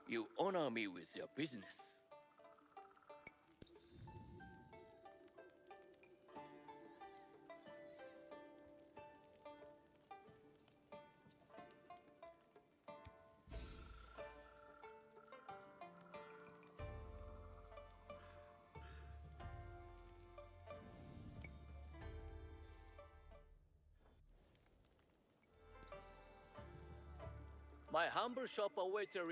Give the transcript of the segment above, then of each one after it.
You honor me with your business. My humble shop awaits your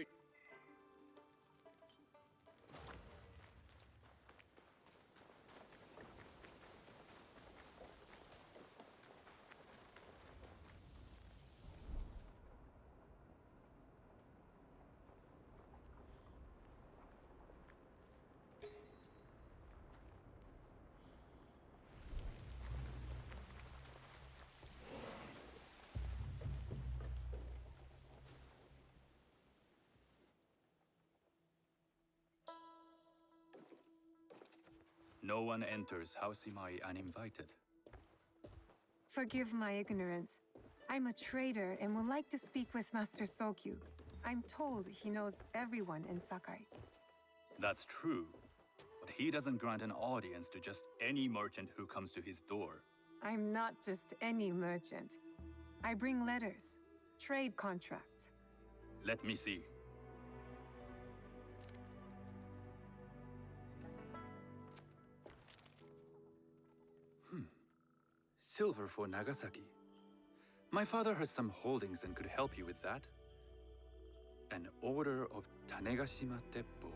No one enters House Imai uninvited. Forgive my ignorance. I'm a trader and would like to speak with Master Sokyu. I'm told he knows everyone in Sakai. That's true, but he doesn't grant an audience to just any merchant who comes to his door. I'm not just any merchant. I bring letters, trade contracts. Let me see. Silver for Nagasaki. My father has some holdings and could help you with that. An order of Tanegashima Teppo.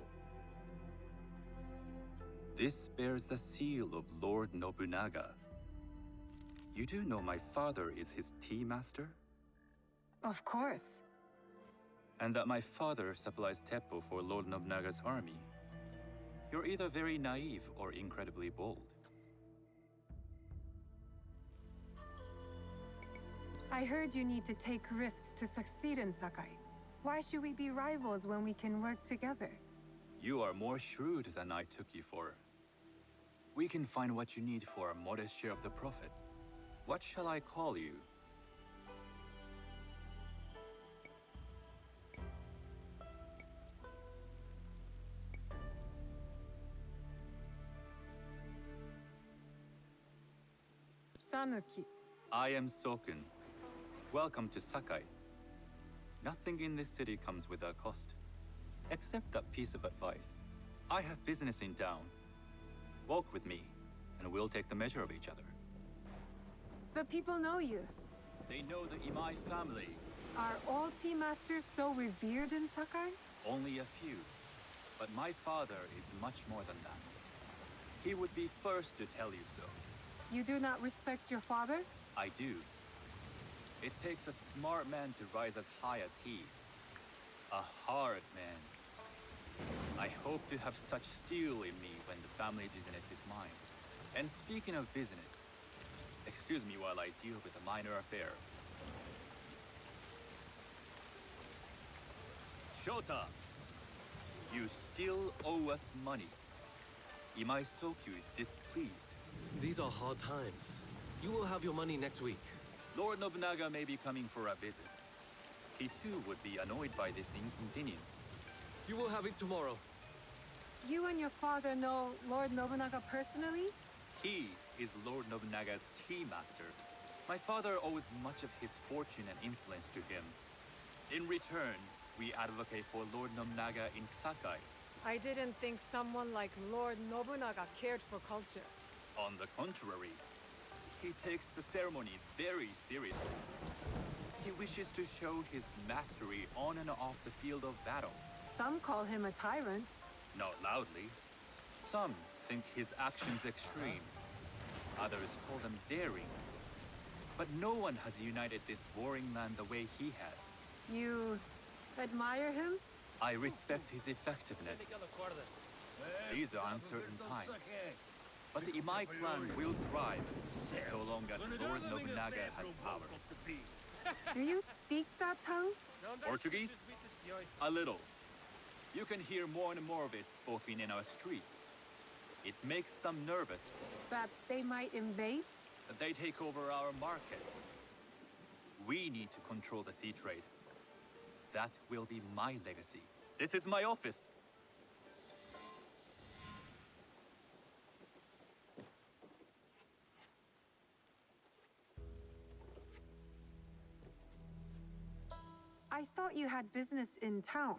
This bears the seal of Lord Nobunaga. You do know my father is his tea master? Of course. And that my father supplies Teppo for Lord Nobunaga's army. You're either very naive or incredibly bold. I heard you need to take risks to succeed in Sakai. Why should we be rivals when we can work together? You are more shrewd than I took you for. We can find what you need for a modest share of the profit. What shall I call you? Sanuki. I am Sokun. Welcome to Sakai. Nothing in this city comes without cost. Except that piece of advice. I have business in town. Walk with me, and we'll take the measure of each other. The people know you. They know the Imai family. Are all tea masters so revered in Sakai? Only a few. But my father is much more than that. He would be first to tell you so. You do not respect your father? I do. It takes a smart man to rise as high as he. A hard man. I hope to have such steel in me when the family business is mine. And speaking of business, excuse me while I deal with a minor affair. Shota! You still owe us money. Imai Sokyu is displeased. These are hard times. You will have your money next week. Lord Nobunaga may be coming for a visit. He too would be annoyed by this inconvenience. You will have it tomorrow. You and your father know Lord Nobunaga personally? He is Lord Nobunaga's tea master. My father owes much of his fortune and influence to him. In return, we advocate for Lord Nobunaga in Sakai. I didn't think someone like Lord Nobunaga cared for culture. On the contrary, he takes the ceremony very seriously. He wishes to show his mastery on and off the field of battle. Some call him a tyrant. Not loudly. Some think his actions extreme. Others call them daring. But no one has united this warring man the way he has. You admire him? I respect his effectiveness. These are uncertain times. But the Imai clan will thrive, so long as Lord Nobunaga has power. Do you speak that tongue? Portuguese? A little. You can hear more and more of it spoken in our streets. It makes some nervous That they might invade? that they take over our markets. We need to control the sea trade. That will be my legacy. This is my office. I thought you had business in town.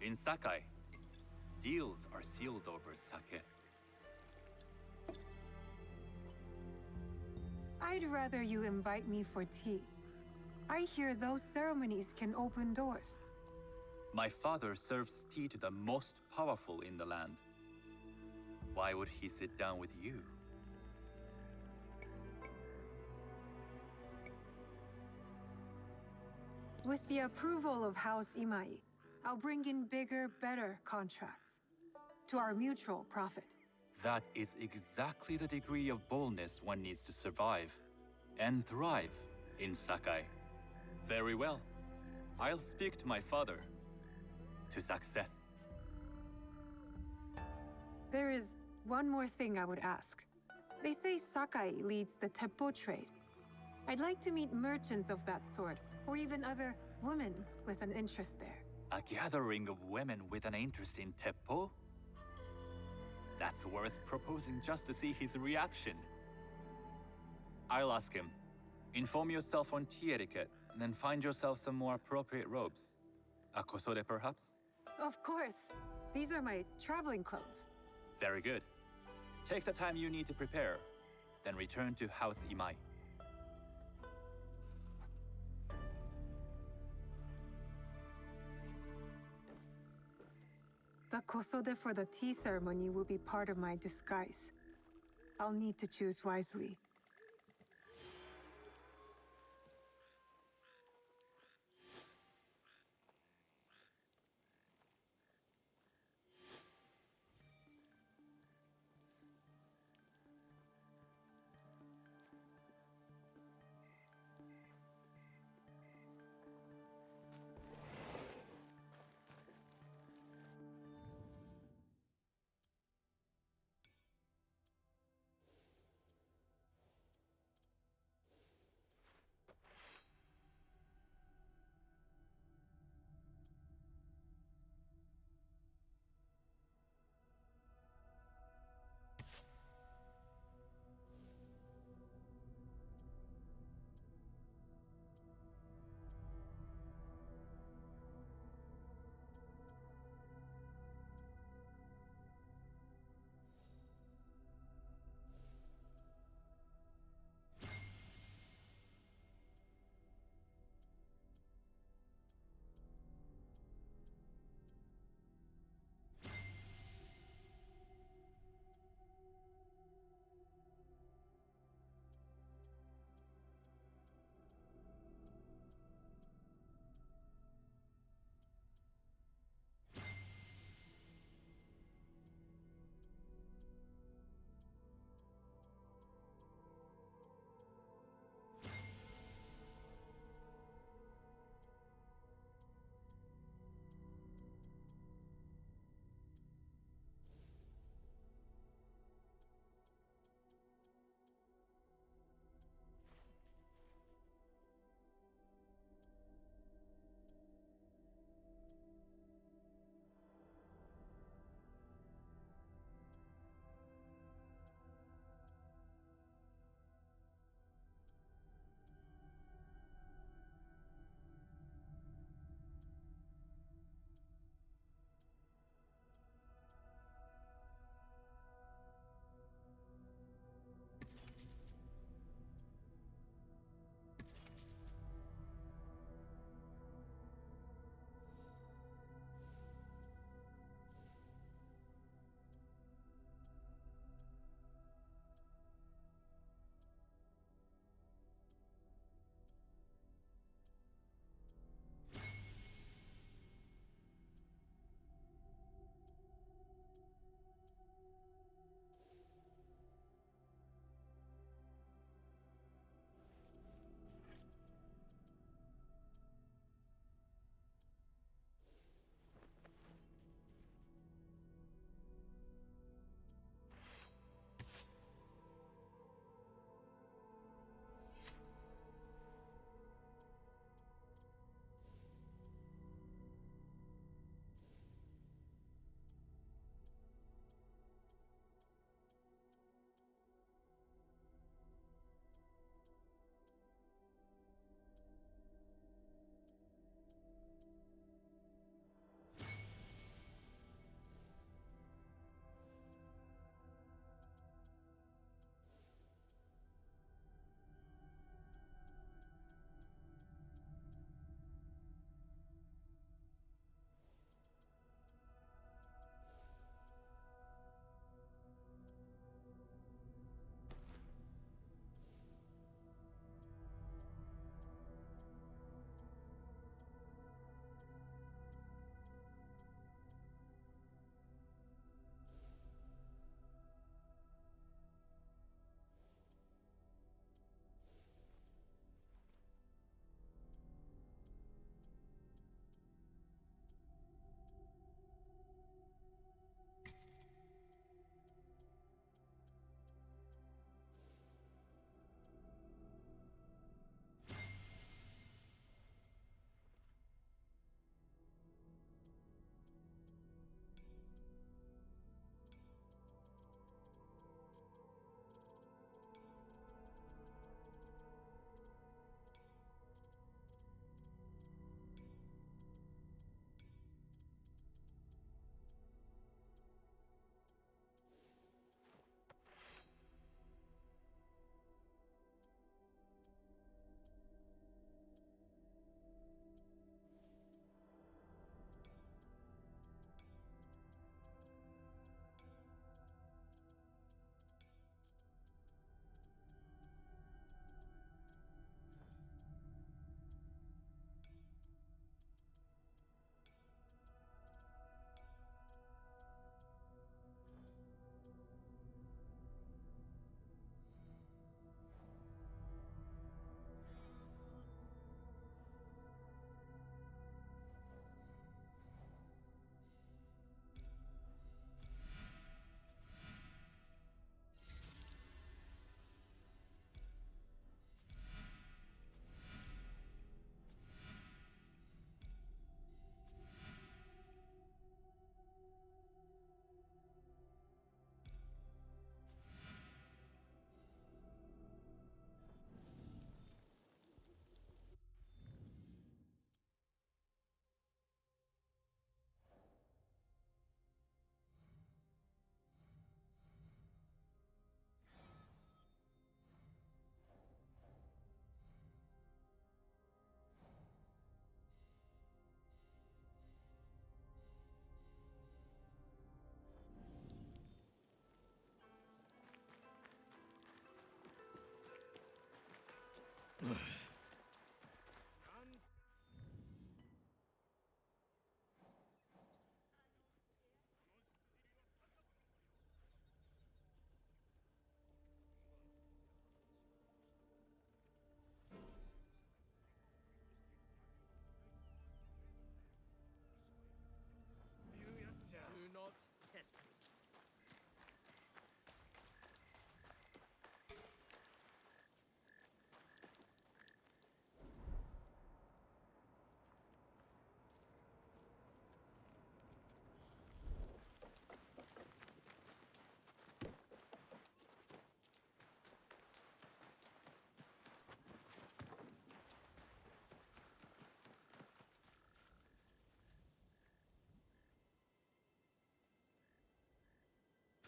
In Sakai, deals are sealed over sake. I'd rather you invite me for tea. I hear those ceremonies can open doors. My father serves tea to the most powerful in the land. Why would he sit down with you? With the approval of House Imai, I'll bring in bigger, better contracts. To our mutual profit. That is exactly the degree of boldness one needs to survive and thrive in Sakai. Very well. I'll speak to my father. To success. There is one more thing I would ask. They say Sakai leads the Teppo trade. I'd like to meet merchants of that sort, or even other women with an interest there. A gathering of women with an interest in Teppo? That's worth proposing just to see his reaction. I'll ask him. Inform yourself on tea etiquette, then find yourself some more appropriate robes. A kosode, perhaps? Of course. These are my traveling clothes. Very good. Take the time you need to prepare, then return to House Imai. The kosode for the tea ceremony will be part of my disguise. I'll need to choose wisely.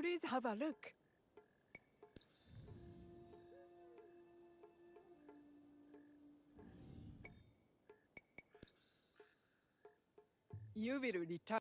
Please have a look. You will return.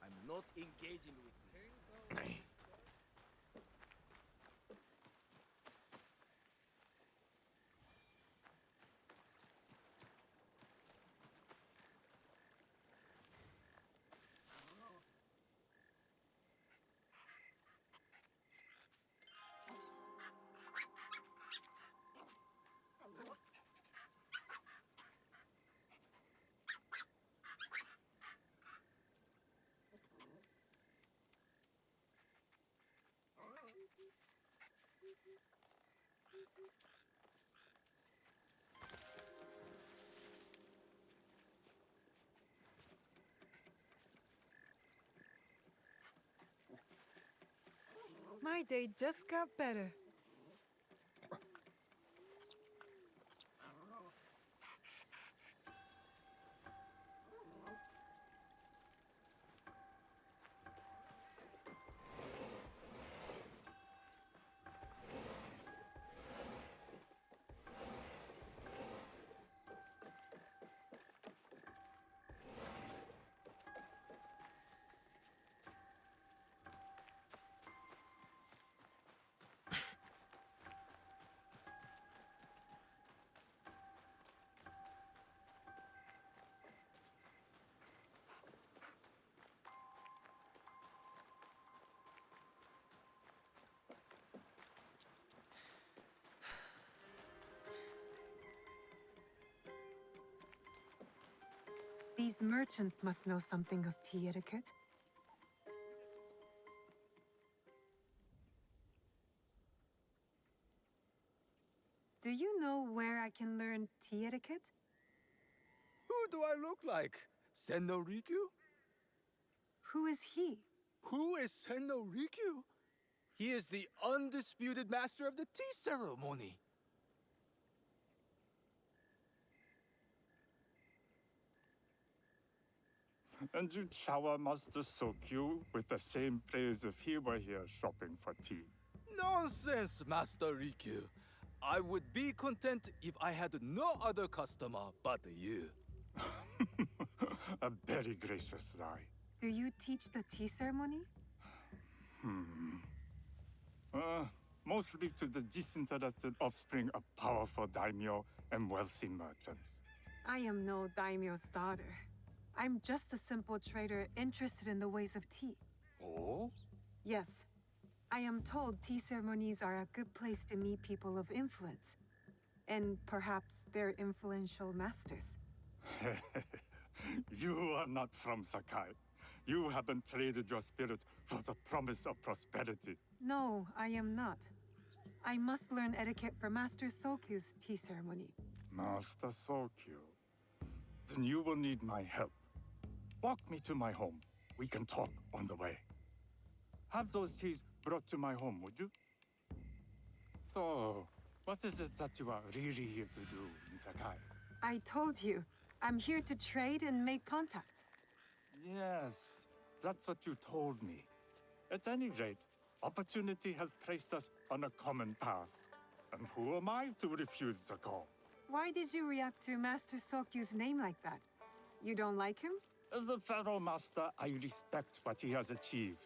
I'm not engaging with this. My day just got better. These merchants must know something of tea etiquette. Do you know where I can learn tea etiquette? Who do I look like? Senno Rikyu? Who is he? Who is Senno Rikyu? He is the undisputed master of the tea ceremony. And you shower Master Sokyu with the same praise if he were here shopping for tea. Nonsense, Master Rikyu. I would be content if I had no other customer but you. A very gracious lie. Do you teach the tea ceremony? Mostly to the disinterested offspring of powerful daimyo and wealthy merchants. I am no daimyo's daughter. I'm just a simple trader interested in the ways of tea. Oh? Yes, I am told tea ceremonies are a good place to meet people of influence. And perhaps their influential masters. You are not from Sakai. You haven't traded your spirit for the promise of prosperity. No, I am not. I must learn etiquette for Master Sokyu's tea ceremony. Master Sokyu. Then you will need my help. Walk me to my home. We can talk on the way. Have those teas brought to my home, would you? So, what is it that you are really here to do in Sakai? I told you, I'm here to trade and make contacts. Yes, that's what you told me. At any rate, opportunity has placed us on a common path. And who am I to refuse the call? Why did you react to Master Sokyu's name like that? You don't like him? As a Pharaoh Master, I respect what he has achieved.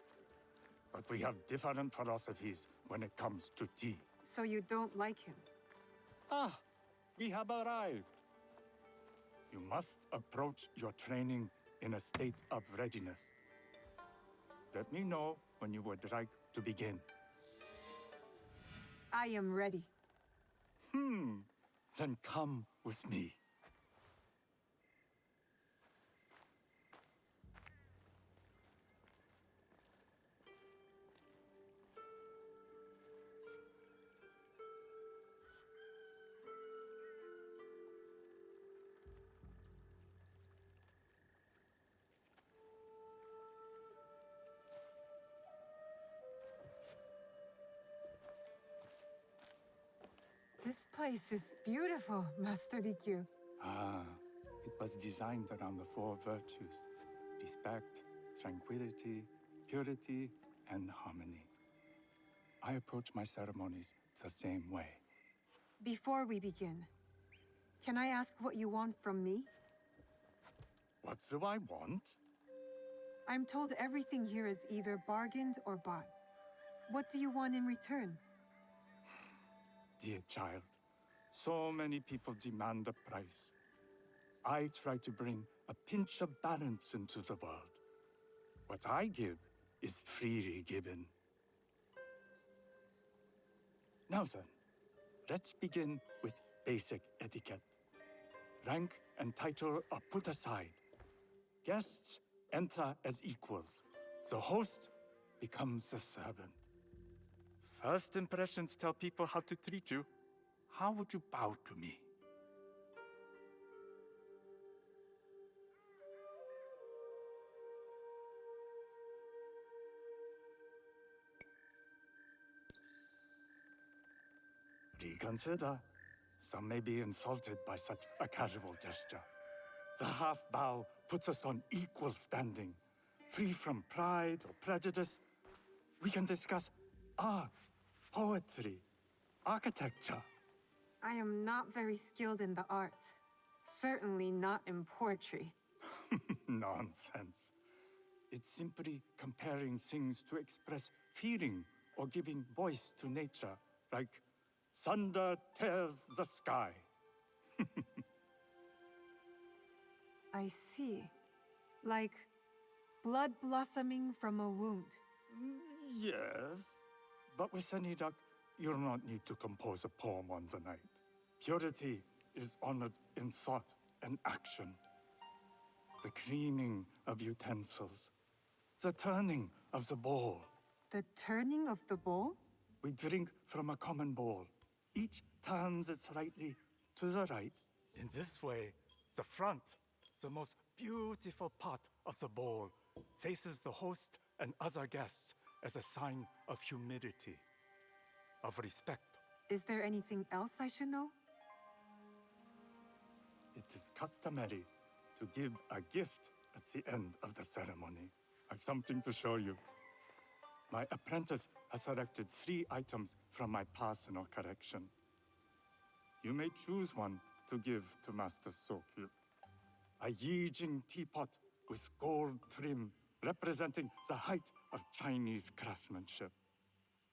But we have different philosophies when it comes to tea. So you don't like him? Ah, we have arrived. You must approach your training in a state of readiness. Let me know when you would like to begin. I am ready. Then come with me. This place is beautiful, Master Rikyu. Ah, it was designed around the four virtues: respect, tranquility, purity, and harmony. I approach my ceremonies the same way. Before we begin, can I ask what you want from me? What do I want? I'm told everything here is either bargained or bought. What do you want in return? Dear child, so many people demand a price. I try to bring a pinch of balance into the world. What I give is freely given. Now then, let's begin with basic etiquette. Rank and title are put aside. Guests enter as equals. The host becomes the servant. First impressions tell people how to treat you. How would you bow to me? Reconsider. Some may be insulted by such a casual gesture. The half bow puts us on equal standing, free from pride or prejudice. We can discuss art, poetry, architecture. I am not very skilled in the arts. Certainly not in poetry. Nonsense. It's simply comparing things to express feeling or giving voice to nature, like thunder tears the sky. I see. Like blood blossoming from a wound. Yes, but with any luck, you'll not need to compose a poem on the night. Purity is honored in thought and action. The cleaning of utensils, the turning of the bowl. The turning of the bowl? We drink from a common bowl. Each turns it slightly to the right. In this way, the front, the most beautiful part of the bowl, faces the host and other guests as a sign of humility, of respect. Is there anything else I should know? It is customary to give a gift at the end of the ceremony. I've something to show you. My apprentice has selected 3 items from my personal collection. You may choose one to give to Master Sokyu. A Yijing teapot with gold trim representing the height of Chinese craftsmanship.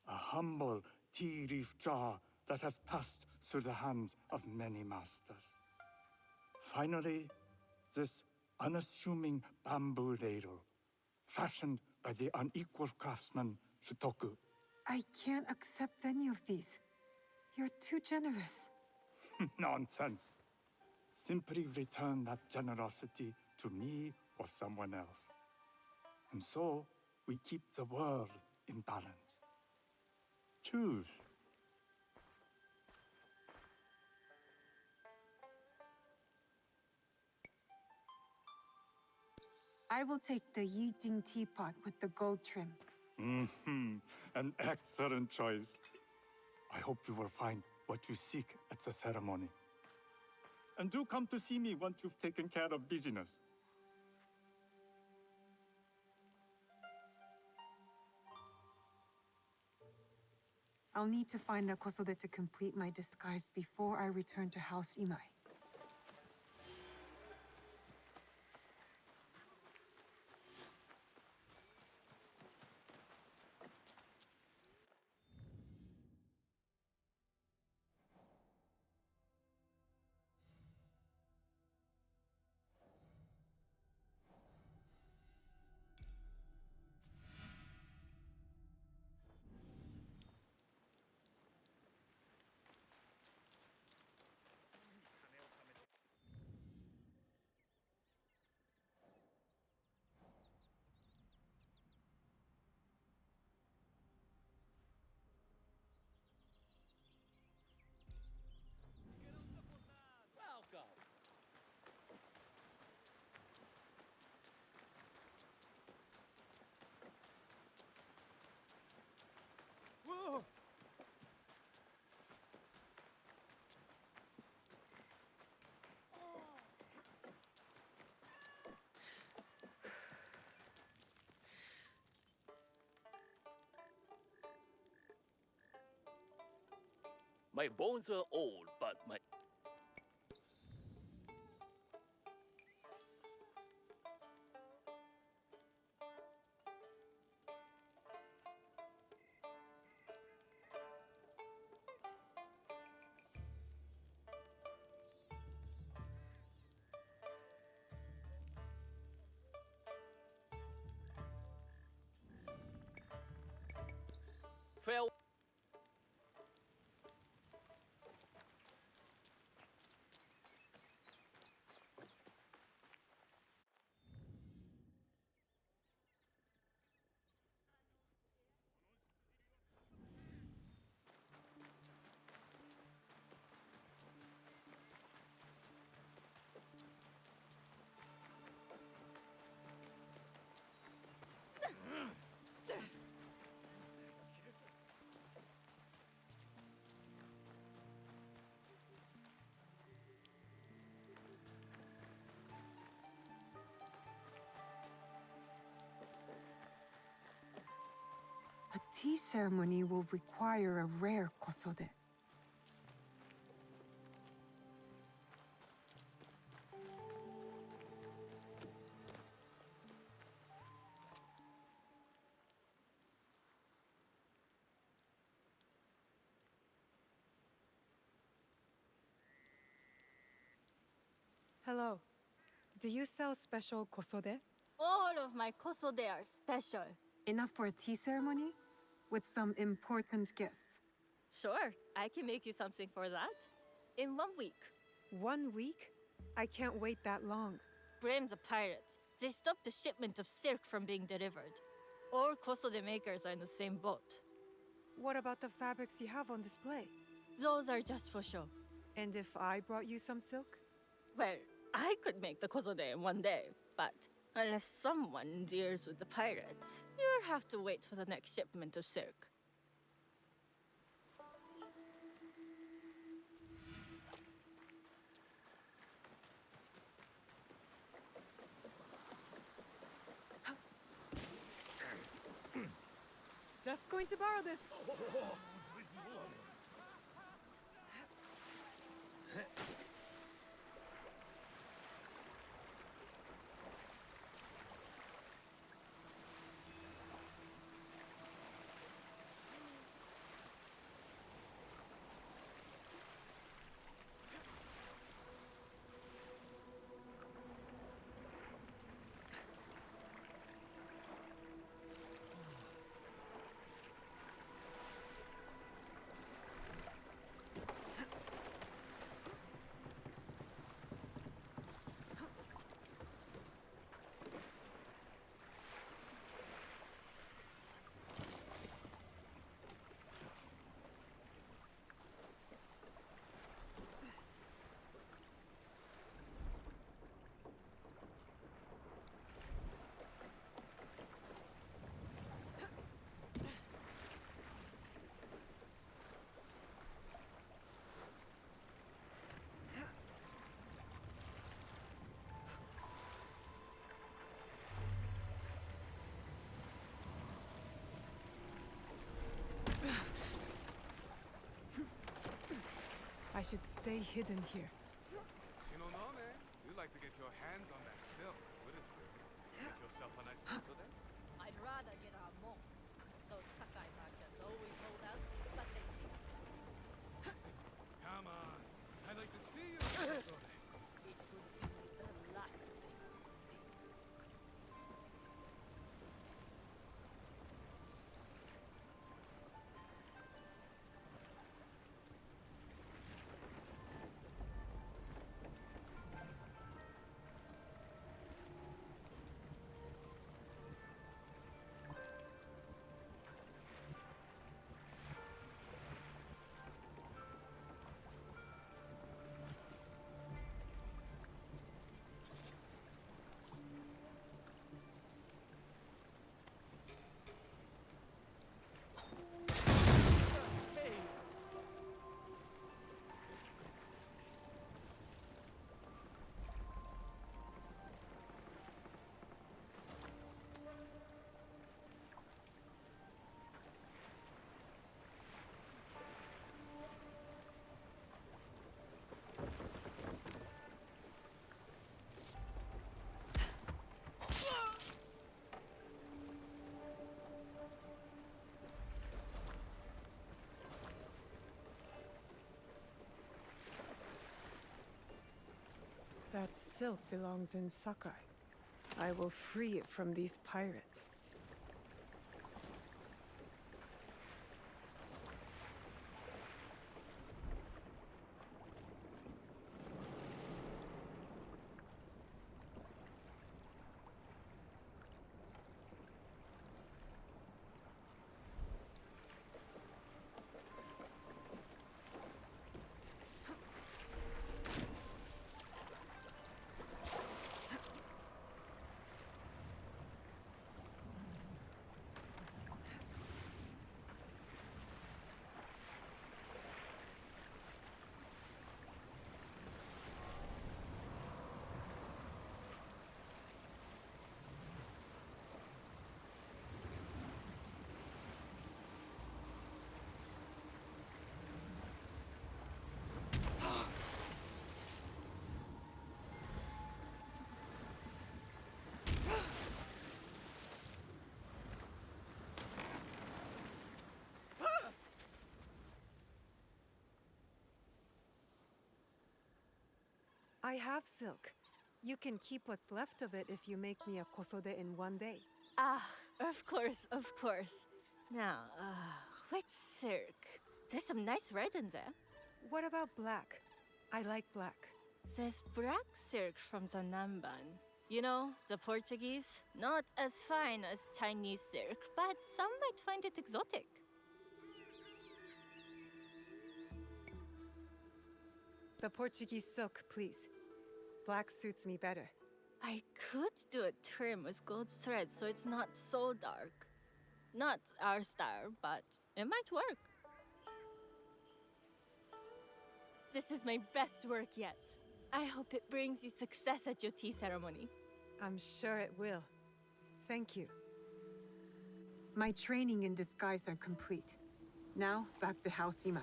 A humble tea leaf jar that has passed through the hands of many masters. Finally, this unassuming bamboo ladle, fashioned by the unequal craftsman Shutoku. I can't accept any of these. You're too generous. Nonsense. Simply return that generosity to me or someone else. And so, we keep the world in balance. Choose. I will take the Yijing teapot with the gold trim. An excellent choice. I hope you will find what you seek at the ceremony. And do come to see me once you've taken care of business. I'll need to find a Kosode to complete my disguise before I return to House Imai. Welcome. Whoa! My bones are old, but my fell. A tea ceremony will require a rare Kosode. Hello. Do you sell special kosode? All of my kosode are special. Enough for a tea ceremony? With some important guests. Sure, I can make you something for that. In 1 week. 1 week? I can't wait that long. Blame the pirates. They stopped the shipment of silk from being delivered. All kosode makers are in the same boat. What about the fabrics you have on display? Those are just for show. And if I brought you some silk? Well, I could make the kosode in 1 day, but unless someone deals with the pirates, you'll have to wait for the next shipment of silk. Just going to borrow this. I should stay hidden here. You'd like to get your hands on that silk, wouldn't you? Make yourself a nice pencil then? I'd rather get our more. Those Sakai merchants always hold out, but they can't. Come on. I'd like to see you. Sasori. It would be the last thing you see. That silk belongs in Sakai. I will free it from these pirates. I have silk. You can keep what's left of it if you make me a kosode in one day. Ah, of course, of course. Now, which silk? There's some nice red in there. What about black? I like black. There's black silk from the Namban. You know, the Portuguese? Not as fine as Chinese silk, but some might find it exotic. The Portuguese silk, please. Black suits me better. I could do a trim with gold thread so it's not so dark. Not our style, but it might work. This is my best work yet. I hope it brings you success at your tea ceremony. I'm sure it will. Thank you. My training in disguise are complete. Now, back to House Imai.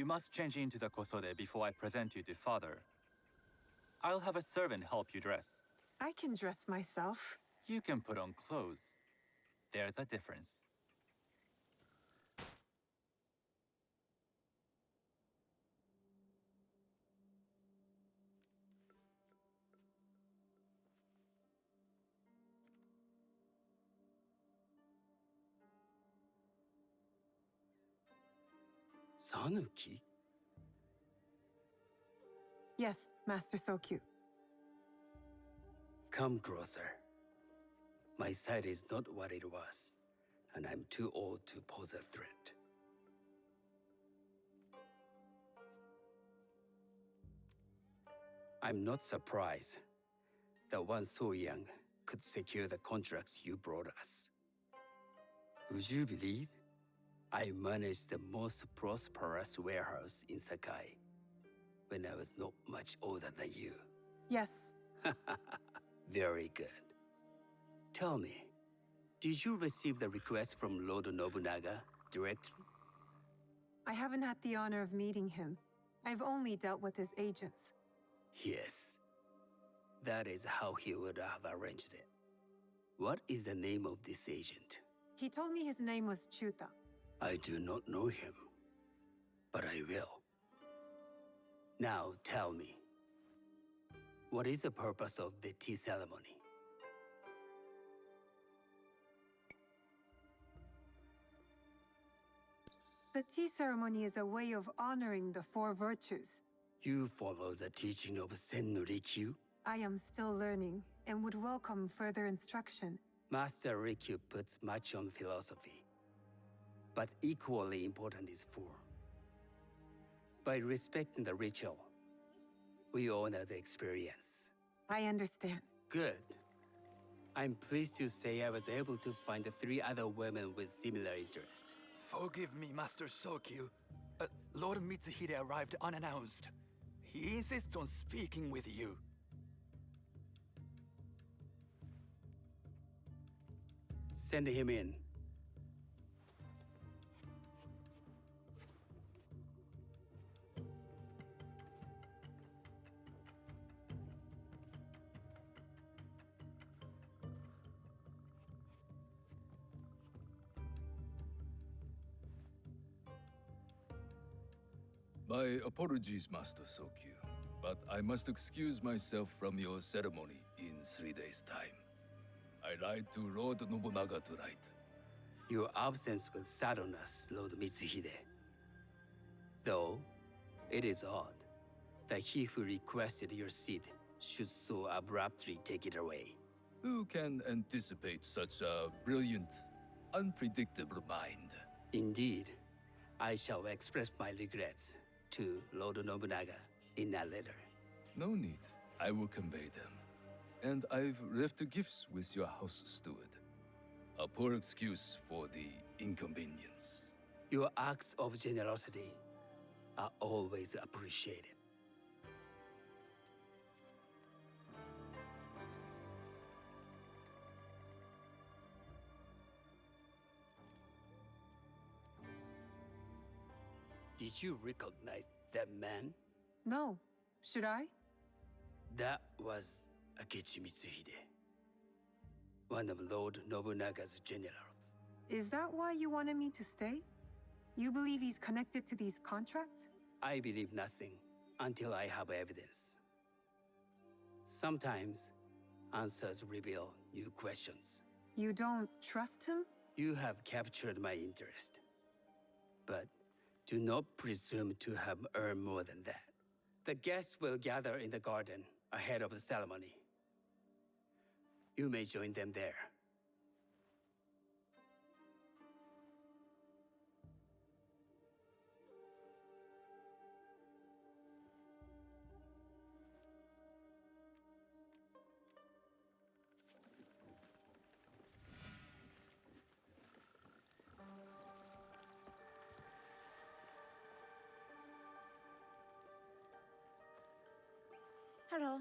You must change into the kosode before I present you to father. I'll have a servant help you dress. I can dress myself. You can put on clothes. There's a difference. Sanuki? Yes, Master Sokyu. Come closer. My sight is not what it was, and I'm too old to pose a threat. I'm not surprised that one so young could secure the contracts you brought us. Would you believe I managed the most prosperous warehouse in Sakai when I was not much older than you? Yes. Very good. Tell me, did you receive the request from Lord Nobunaga directly? I haven't had the honor of meeting him. I've only dealt with his agents. Yes. That is how he would have arranged it. What is the name of this agent? He told me his name was Chuta. I do not know him, but I will. Now tell me, what is the purpose of the tea ceremony? The tea ceremony is a way of honoring the four virtues. You follow the teaching of Senno Rikyu? I am still learning and would welcome further instruction. Master Rikyu puts much on philosophy, but equally important is four. By respecting the ritual, we honor the experience. I understand. Good. I'm pleased to say I was able to find the 3 other women with similar interest. Forgive me, Master Sokyu. Lord Mitsuhide arrived unannounced. He insists on speaking with you. Send him in. My apologies, Master Sokyu, but I must excuse myself from your ceremony in 3 days' time. I lied to Lord Nobunaga tonight. Your absence will sadden us, Lord Mitsuhide. Though, it is odd that he who requested your seat should so abruptly take it away. Who can anticipate such a brilliant, unpredictable mind? Indeed, I shall express my regrets to Lord Nobunaga in a letter. No need. I will convey them. And I've left the gifts with your house steward. A poor excuse for the inconvenience. Your acts of generosity are always appreciated. Did you recognize that man? No. Should I? That was Akechi Mitsuhide, one of Lord Nobunaga's generals. Is that why you wanted me to stay? You believe he's connected to these contracts? I believe nothing until I have evidence. Sometimes, answers reveal new questions. You don't trust him? You have captured my interest. But do not presume to have earned more than that. The guests will gather in the garden ahead of the ceremony. You may join them there. Hello.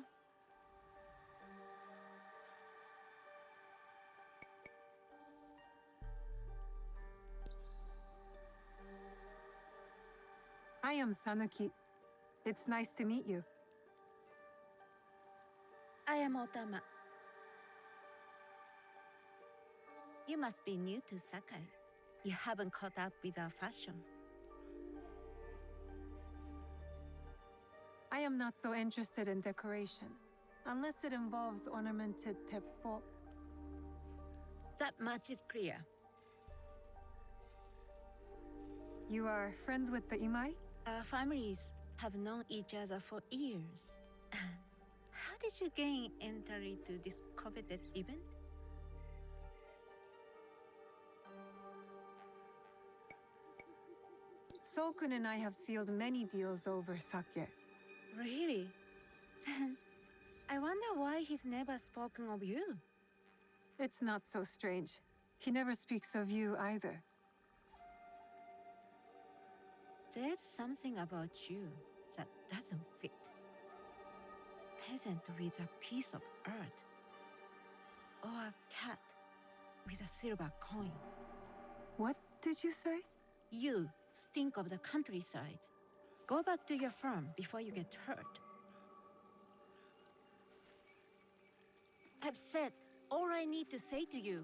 I am Sanuki. It's nice to meet you. I am Otama. You must be new to Sakai. You haven't caught up with our fashion. I am not so interested in decoration, unless it involves ornamented teppo. That much is clear. You are friends with the Imai? Our families have known each other for years. How did you gain entry to this coveted event? Sokun and I have sealed many deals over sake. Really? Then I wonder why he's never spoken of you. It's not so strange. He never speaks of you either. There's something about you that doesn't fit. Peasant with a piece of earth. Or a cat with a silver coin. What did you say? You stink of the countryside. Go back to your farm before you get hurt. I've said all I need to say to you.